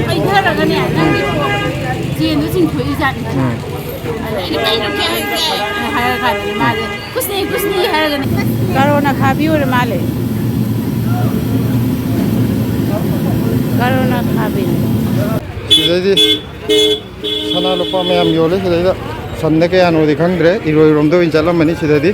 ꯄꯩꯊꯔꯒꯅꯦ ꯅꯪꯒꯤ ꯆꯦꯟꯗꯨ ꯆꯤꯡꯊꯣꯛꯏꯖꯥꯠꯅꯤ ꯑꯗꯩꯗꯤ ꯀꯩꯅꯣ ꯍꯥꯏꯔ ꯀꯥꯟꯗꯗꯤ ꯃꯥꯁꯦ ꯀꯨꯁꯅꯤ ꯍꯥꯏꯔꯒꯅꯦ ꯀꯔꯣꯅ ꯈꯥꯕꯤ ꯑꯣꯏꯔ ꯃꯥꯜꯂꯦ ꯀꯔꯣꯅ ꯈꯥꯕꯤꯅꯤ ꯁꯤꯗꯩꯗꯤ ꯁꯅꯥ ꯂꯨꯄꯥ ꯃꯌꯥꯝ ꯌꯣꯜꯂꯦ ꯁꯤꯗꯩꯗ ꯁꯟꯗ ꯀꯌꯥꯅꯣꯗꯤ ꯈꯪꯗ꯭ꯔꯦ ꯏꯔꯣꯏꯔꯣꯝꯗ ꯑꯣꯏꯅ ꯆꯠꯂꯝꯃꯅꯤ ꯁꯤꯗꯗꯤ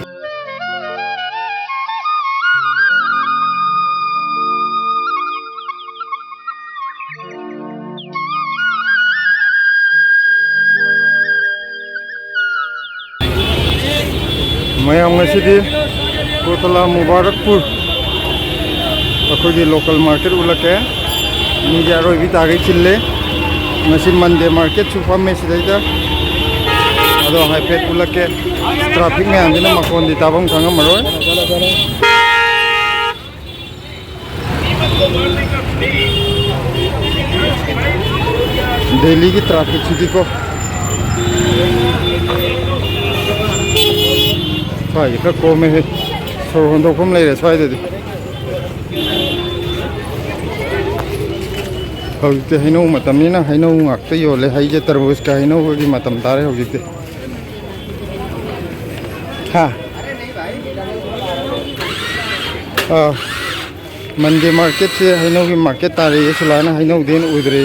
ꯃꯌꯥꯝ ꯉꯁꯤꯗꯤ ꯀꯣꯇꯂꯥ ꯃꯨꯕꯥꯔꯛꯄꯨꯔ ꯑꯩꯈꯣꯏꯒꯤ ꯂꯣꯀꯦꯜ ꯃꯥꯔꯀꯦꯠ ꯎꯠꯂꯛꯀꯦ ꯃꯤꯗꯤ ꯑꯔꯣꯏꯕꯤ ꯇꯥꯒꯩ ꯆꯤꯜꯂꯦ ꯉꯁꯤ ꯃꯟꯗꯦ ꯃꯥꯔꯀꯦꯠꯁꯨ ꯐꯝꯃꯦ ꯁꯤꯗꯩꯗ ꯑꯗꯣ ꯍꯥꯏꯐꯦꯠ ꯎꯠꯂꯛꯀꯦ ꯇ꯭ꯔꯥꯐꯤꯛ ꯃꯌꯥꯝꯁꯤꯅ ꯃꯈꯣꯟꯗꯤ ꯇꯥꯐꯝ ꯈꯪꯉꯝꯃꯔꯣꯏ ꯗꯦꯜꯂꯤꯒꯤ ꯇ꯭ꯔꯥꯐꯤꯛꯁꯤꯗꯤꯀꯣ ꯁ꯭ꯋꯥꯏꯗꯤ ꯈꯔ ꯀꯣꯝꯃꯦꯍꯦ ꯁꯣꯔ ꯍꯣꯟꯗꯣꯛꯐꯝ ꯂꯩꯔꯦ ꯁ꯭ꯋꯥꯏꯗꯗꯤ ꯍꯧꯖꯤꯛꯇꯤ ꯍꯩꯅꯧ ꯃꯇꯝꯅꯤꯅ ꯍꯩꯅꯧ ꯉꯥꯛꯇ ꯌꯣꯜꯂꯦ ꯍꯩꯁꯦ ꯇꯔꯕꯨꯖꯀ ꯍꯩꯅꯧꯒꯤ ꯃꯇꯝ ꯇꯥꯔꯦ ꯍꯧꯖꯤꯛꯇꯤ ꯃꯟꯗꯦ ꯃꯥꯔꯀꯦꯠꯁꯦ ꯍꯩꯅꯧꯒꯤ ꯃꯥꯔꯀꯦꯠ ꯇꯥꯔꯛꯑꯦ ꯁꯨꯂꯥꯏꯅ ꯍꯩꯅꯧꯗꯤ ꯎꯗ꯭ꯔꯤ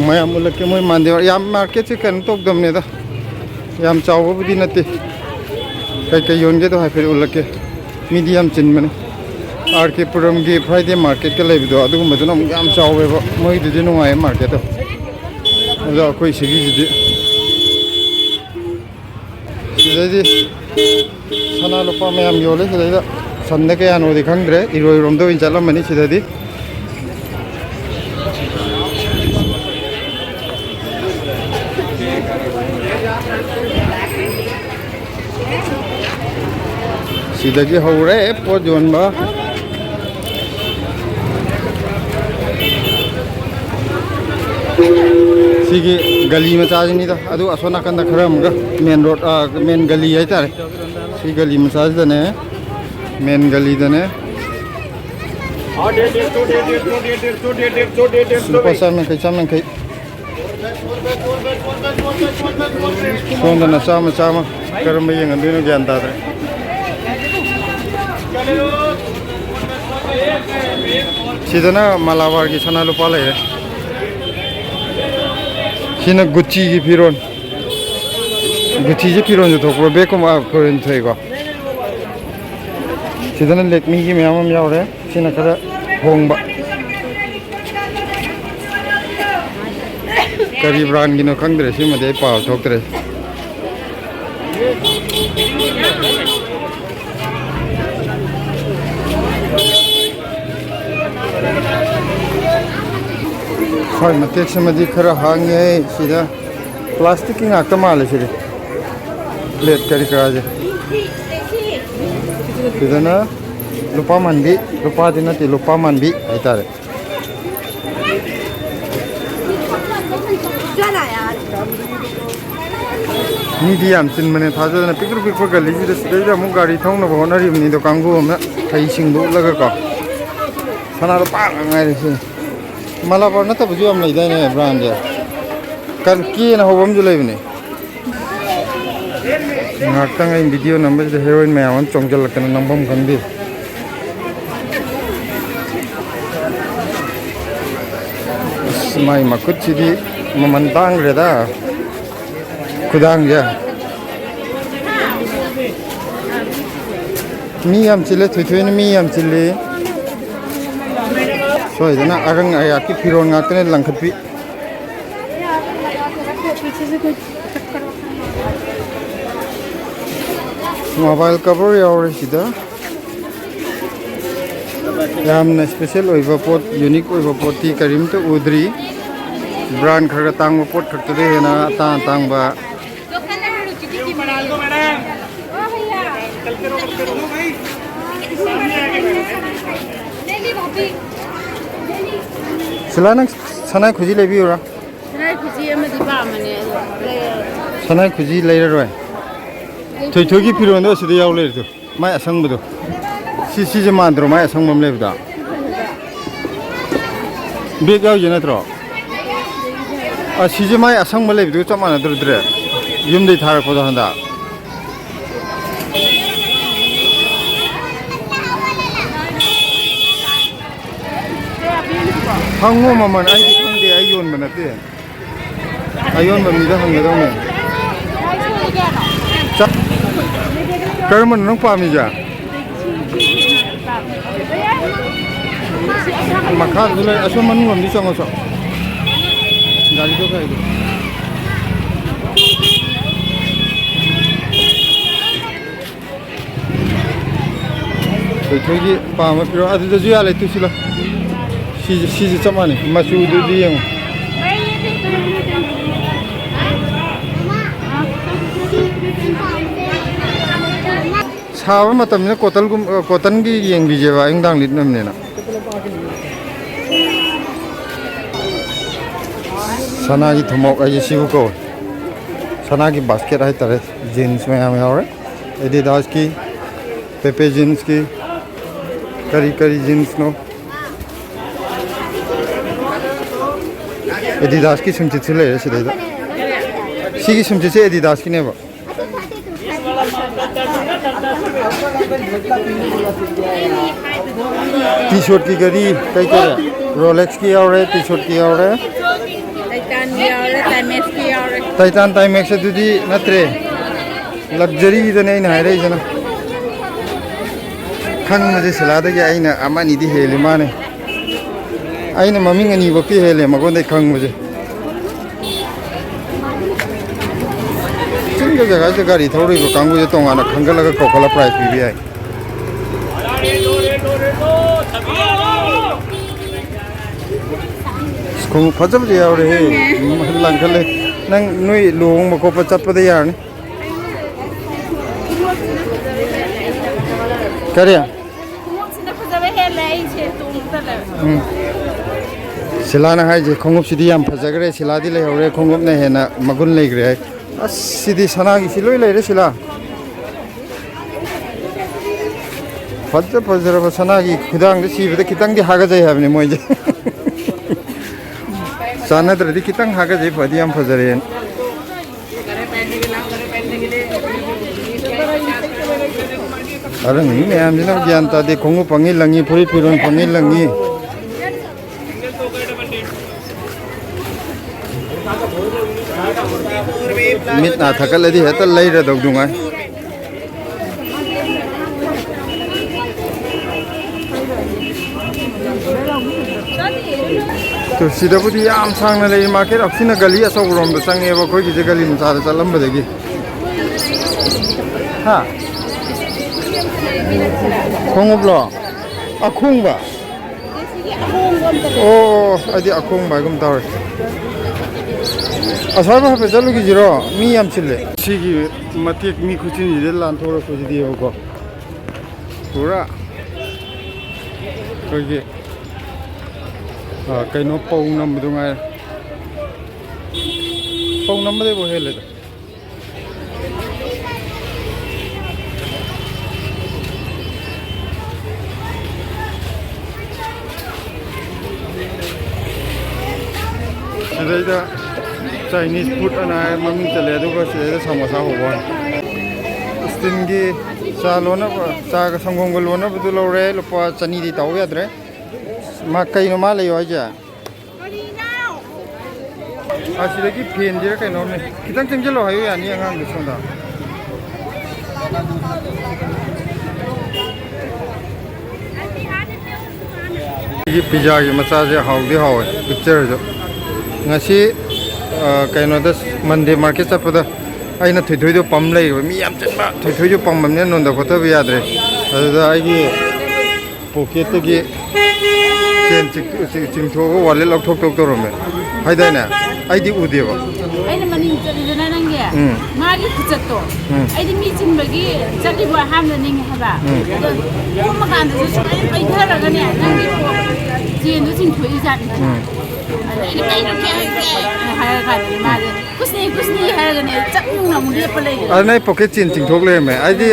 ꯃꯌꯥꯝ ꯎꯠꯂꯛꯀꯦ ꯃꯣꯏ ꯃꯟꯗꯦ ꯌꯥꯝ ꯃꯥꯔꯀꯦꯠꯁꯦ ꯀꯩꯅꯣ ꯇꯧꯗꯕꯅꯦꯗ ꯌꯥꯝ ꯆꯥꯎꯕꯕꯨꯗꯤ ꯅꯠꯇꯦ ꯀꯩꯀꯩ ꯌꯣꯟꯒꯦꯗꯣ ꯍꯥꯏꯐꯦꯠ ꯎꯠꯂꯛꯀꯦ ꯃꯤꯗꯤ ꯌꯥꯝ ꯆꯤꯟꯕꯅꯦ आर के पुरम की फ्राइडे मार्केट के लेबिदो अदुगुम्बदुना अमुक याम चावेबा मोइदुदि नुंगाय मार्केटो अदो अखोय सिगिजिदि सिदैदि सना लुपा मयाम योले सिदैदा संदे कयानोदि खंद्रे इरोइरोमदो ओइन चलमनि सिदैदि सिदगी हौरे पोत योनबा सिगी गली मचाजनीदा अदु असोना कंदा खरमगा मेन रोड मेन गली है तारे सी गली मचाजदने मेन गली दने पसा में कई सोंदना चामा चामा करम यंगदुनो ज्ञान तादरे सिदना मालाबार की सना लुपा लेरे सिना गुच्ची की फिरोन गुच्ची जी फिरोन जो थोक बे कोमा फोरेन थेगो सिदना लेकमी की मयाम यावरे सिना खरा होंगबा करी ब्रांड की नो खंगद्रे सि मदे पाव थोकद्रे हाय मतेक समदि खरा हांगे सिदा प्लास्टिक की ngakta male sire plate kari karaje sidana lupa mandi lupa dinati lupa mandi aitare medium chin mane thajana pikru pikru gali sida sida mu gari thongna bonari ni do kangu amna thai singbu laga ka sana lupa ngai re Malabar ना तब जो हम नहीं देने brand है कल की ना हो बम जो ले बने नाटक इन वीडियो नंबर जो हीरोइन में आवन चौंजल लगता है नंबर मुखंडी माई मकुट सीधी ममंतांग रेदा खुदांग जा मी हम चिल्ले थुई मी हम चिल्ले सोई जना अरंग आया की फिरोन ngakne langkhatpi मोबाइल कवर यावरे सिदा यामना स्पेशल ओइबा पोट यूनिक ओइबा पोटी करीम तो उद्री ब्रांड खरगा तांगबा पोट खक्तदे हेना तांगबा सिलाना सनाय खुजी लेबियोरा सनाय खुजी अमदि पामने सनाय खुजी लेररोय थोइथोगी फिरोनो सिदे याव लेरतो माय असंगबदो सि जे मान्द्रो माय असंगबम लेबदा ꯕꯦꯛ ꯌꯥꯎꯖꯦ ꯅꯠꯇ꯭ꯔꯣ ꯑꯁꯤꯁꯦ ꯃꯥꯏ ꯑꯁꯪꯕ ꯂꯩꯕꯗꯨꯒ ꯆꯞ ꯃꯥꯟꯅꯗ꯭ꯔꯦ ꯌꯨꯝꯗꯩ ꯊꯥꯔꯛꯄꯗꯣ ꯍꯟꯗꯛ ꯍꯪꯉꯣ ꯃꯃꯜ ꯑꯩꯗꯤ ꯈꯪꯗꯦ ꯑꯩ ꯌꯣꯟꯕ ꯅꯠꯇꯦ ꯑꯌꯣꯟꯕ ꯃꯤꯗ ꯍꯪꯒꯗꯧꯅꯦ ꯀꯔꯝꯕꯅꯣ ꯅꯪ ꯄꯥꯝꯃꯤꯁꯦ ꯃꯈꯥꯗꯁꯨ ꯂꯩ ꯑꯁꯣꯝ ꯃꯅꯨꯡꯂꯣꯝꯗꯤ ꯆꯪꯉꯣ ꯒꯥꯔꯤꯗꯣ ꯀꯩꯗꯣ ꯊꯣꯏꯊꯣꯏꯒꯤ ꯄꯥꯝꯕ ꯄꯤꯔꯣ ꯑꯗꯨꯗꯁꯨ ꯌꯥ ꯂꯩꯇꯨꯁꯤꯂꯣ ꯁꯤꯁꯦ ꯆꯞ ꯃꯥꯟꯅꯩ ꯃꯆꯨꯗꯨꯗꯤ ꯌꯦꯡꯉꯣ ꯁꯥꯕ ꯃꯇꯝꯗ ꯀꯣꯇꯟꯒꯤ ꯌꯦꯡꯕꯤꯖꯦꯕ ꯑꯌꯨꯛꯗꯥꯡ ꯂꯤꯠꯅꯕꯅꯤꯅ ꯁꯅꯥꯒꯤ ꯊꯨꯝꯃꯣꯛ ꯑꯩꯁꯦ ꯁꯤꯕꯨ ꯀꯧꯏ ꯁꯅꯥꯒꯤ ꯕꯥꯁꯀꯦꯠ ꯍꯥꯏꯇꯥꯔꯦ ꯖꯤꯟꯁ ꯃꯌꯥꯝ ꯌꯥꯎꯔꯦ ꯑꯦꯗꯤꯗꯥꯁꯀꯤ ꯄꯦꯄꯦ ꯖꯤꯟꯁꯀꯤ करी जीन्स नो एडिडास की सुमचित से ले सिदा सी की सुमचित से एडिडास की नेबा टी शर्ट की गरी कई करे रोलेक्स की और टी शर्ट की और टाइटान टाइमेक्स दुदी नत्रे लग्जरी दने इन हायरे जना खंग मुझे सलाह के आईना अमानी दी हेले माने आईना मम्मी अनी बकी हेले मगोंदे खंग मुझे चिंग जगह से गाड़ी थोड़ी को कांगू जे तोंगाना खंगलगा कोकला प्राइस भी आई स्कूल फजब जे और हे लंगले नंग नुई लोंग मको पचपदे यार करिया सिलाना है जे खोंगुप सिदी याम फजगरे सिलादी ले हरे खोंगुप ने हेना मगुन लेग्रे अस सिदी सना की सिलोय लेरे सिला फजर सना की खुदांग दे सिबदे खितंग दि हागा जाय हाबने मोय जे सानद्रदि खितंग हागा जाय फदि याम फजरे अरे नहीं मैम जी ना जानता दे खोंगु पंगी लंगी पूरी फिरोन पंगी लंगी मिट ना थकल लदी है तो लई रे दग दूंगा तो सीधा बुद्धि आम सांग ना ले मार्केट अक्सिना गली असो रोम द संगे बो कोई की गली मुसा द चलम बदेगी हाँ खोंगुब्लो अखुंबा ओ अदि अखुंबा गुम तावर असरबा पे चलु की जिरो मी याम चिल्ले सिगी मतेक मी खुचिन जिदे लान थोरा को जिदि होको पूरा कोई कइनो पौ नंबदु गाय पौ नंबदे बो हेले चाइनीज फूड मम्मी चले समोसा होगा स्टील की चा लोन चा संगों लोनब लौरे लुप चनी तौ याद्रे कई मा लो है फेन कहीं खितंग चंगलो है यानी आगाम सोदा पिज्जा की मचा से हाउदी हावे पिक्चर जो कहीं मंडे मार्केट चपद अना थोदो पम मी थोदो पमने नोद खोब याद्रे पॉकेट की चेन चिंथो वाले लौटोक्तरमे हैदाने अदी उदेब अरे पॉकेट चेन चिंथोक लेमे अदी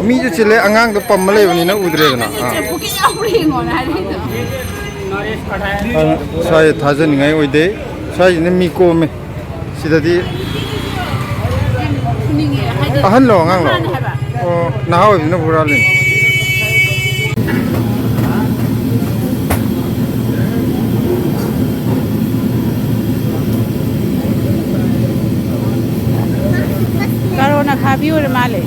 मी चिले आगांग पम लेबनी उद्रेना ꯁ꯭ꯋꯥꯏꯗ ꯊꯥꯖꯅꯤꯡꯉꯥꯏ ꯑꯣꯏꯗꯦ ꯁ꯭ꯋꯥꯏꯁꯤꯅ ꯃꯤ ꯀꯣꯝꯃꯦ ꯁꯤꯗꯗꯤ ꯑꯍꯟꯂꯣ ꯑꯉꯥꯡꯂꯣ ꯑꯣ ꯅꯍꯥ ꯑꯣꯏꯕꯁꯤꯅ ꯍꯨꯔꯥꯜꯂꯤꯅꯤ Karona khabi or male.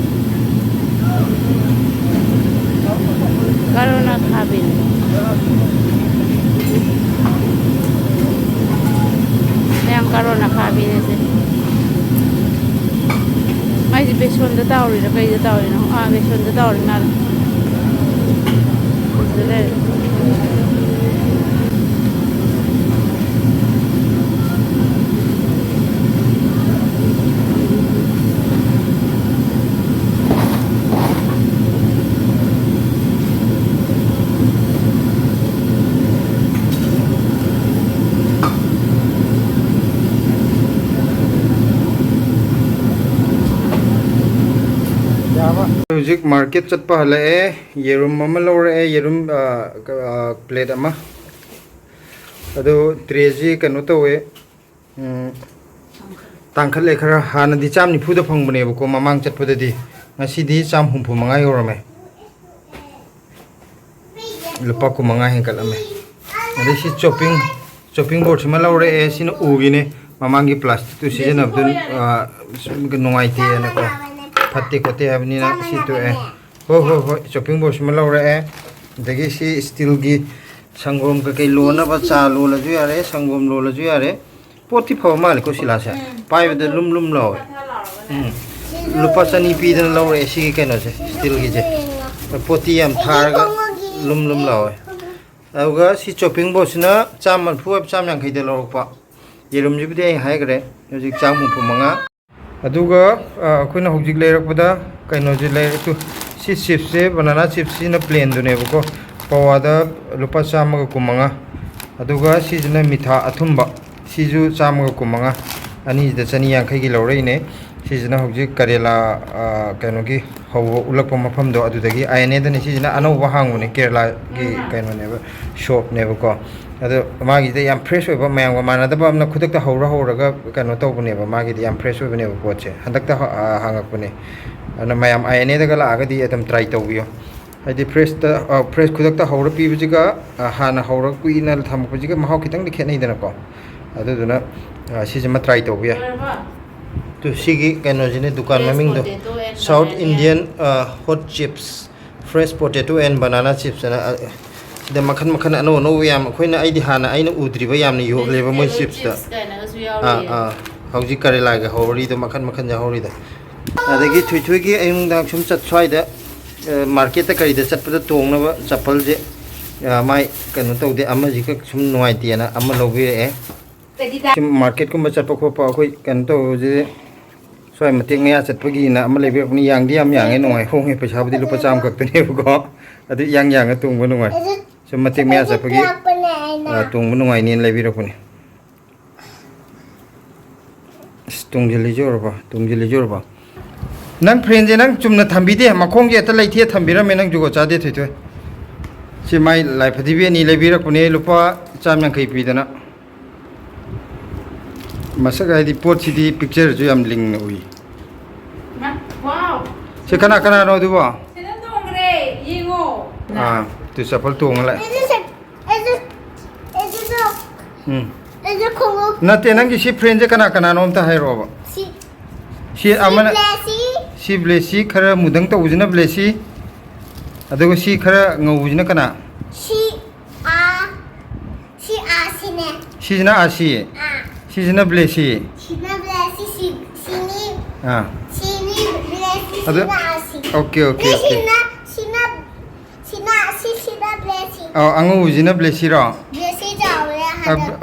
Karona khabi. Nang karona khabi ese. Mai di beson da tauri da kai da tauri no. Ah beson da tauri na. Dele. Music market chatpa halae yerum mama lore yerum plate ama ado treji kanu tawe tangkhat le khara hana di cham ni phu da phang bane ko mamang chatpa da di ngasi di cham humpu manga yorame lupa ko manga henkal ame ade si chopping board ma lore e sin ugine mamangi plastic tu season of dun nungai te na ko फत्ते कोते अपनी ना सी तो है हो shopping box में लग रहा है देखिए सी स्टील की संगोम का कई लोना बच्चा लोला जो यार है संगोम लोला जो यार है पोती फाव माल को सिला से पाइप दे लुम लो लुपा सनी पी दे लो ऐसी की कहना से स्टील की जे पोती हम थार का लुम लो है अगर सी शॉपिंग बॉक्स ना चाम मन फुब चाम yang खरीदे लो पा ये रूम जो भी दे हाई करे जो चाम मुंह मंगा अदुगा अखोना हौजिक लेरकपदा कइनोजे लेरतु सी चिप्स से बनाना चिप्स सिना प्लेन दुनेबको पवादा लुपा चामगा कुमंगा अदुगा सिजना मिठा अथुंबा सिजु चामगा कुमंगा अनि द चनी यांखै गी लौरैने सिजना हौजिक करेला कइनोगी हौ उलकप मफमदो अदुदगी आयने दने सिजना अनौबा हांगुने केरला गी कइनोनेबा शॉप नेबको अदो मागिदे याम फ्रेश ओइबा मयांगवा मानदबा amna khudakta howra kano tawbuneba magidi yam fresh oibuneba potche handakta hangakbune ana mayam aine daga laagadi adam try tawbiyo hadi fresh khudakta howra pibujiga hana howra kuina thambujiga mahau kitang di khenai dana ko aduduna sijama try tawbiya to sigi kano jine dukan maming do South Indian hot chips fresh potato and banana chips na द मखन मखन अनो अनो याम अखोइना आइदि हाना आइना उद्रिबा यामनि योगलेबा मोय chips दा हौजि करेला ग हौरी द मखन मखन जा हौरी द अदगी थुइ थुइ गी अयुं दा सुम चत स्वाइ द मार्केट ता करि द चतपद तोंगनबा चप्पल जे माइ कनो तौदे अमा जि क सुम नुवाइतियाना अमा लोबि ए मार्केट कुम चतप खोपा अखोइ कनो तौ जे स्वाइ मतेक मया चतपगी ना अमा लेबि अपनी यांगदि याम यांगे नुवाइ होंगे पैसाबदि लुपा चाम कक्तने बको अदि यांग यांग तुंग नुवाइ so matik maya sa pagi tung menungai ni lebih rupanya tung jeli jor ba nang friend je nang cumna thambi de makong je ta lai thia thambira me nang jugo cha de thoi thoi si mai lai phadi be ni lebih rupane lupa cham yang kai pi dana masaga di pot si di picture ju am ling na ui wow se kana no du ba sena tongre yingo tu sapal tuang lại nate nang si friend je kana nom ta hai roba si amana si blesi khara mudang ta ujina blesi adugo si khara ngau ujina kana si na asi si jina blesi adu okay oh angu ujina blesi ro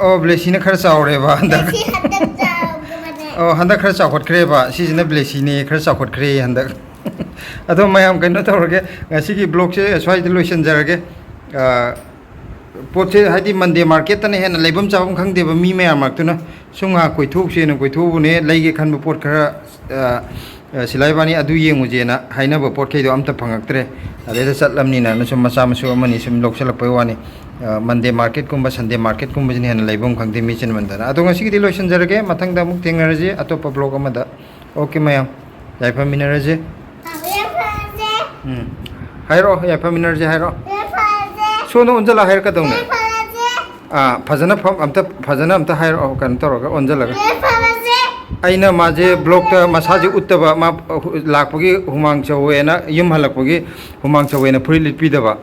oh blesi na khara chaure ba handak oh handak khara chawkhot khre ba sijina blesi ni khara chawkhot khre handak ado mayam kaino tawrage ngasi ki blog se swai de lotion jarage poche hadi mande market tane hen leibam chawam khangde ba mi mayam maktuna sunga koithuk se na koithu bune leige khan ba pot khara silai bani adu yengu na haina ba pot khaido amta phangaktre ade da chatlamni na sum macha masu amani sum loksala pai wani Monday market kumba Sunday market kumba jini hana laibong khangde mi chen mandana ado ngasi ki dilo shanjarage mathangda muk thengnaraje atopa blog amada okay mayam yaifa minaraje hairo yaifa minaraje hairo sono onjala hair ka dawne fajana amta hairo kan toroga onjala ga aina maje blog ta masaje uttaba ma lakpagi humang chawena yum halakpagi humang chawena puri litpidaba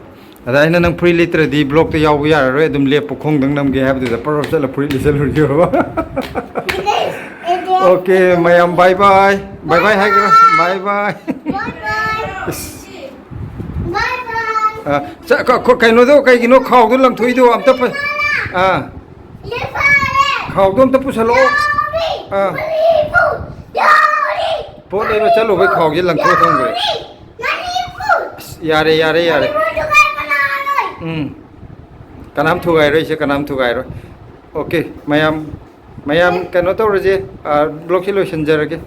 ada aina nang puri litra di blog ta yaw ya ro edum le pokhong dang nam ge have the power of the puri lisel ro okay mayam bye bye bye bye hai bye bye sa ko kai no do kai gino khaw do lang thui do am ta khaw do am ta pusalo po le no chalo bhai khaw ge lang tho thong ge yare kanam thugai roi se kanam thugai roi okay mayam kano to raje blog solution jarage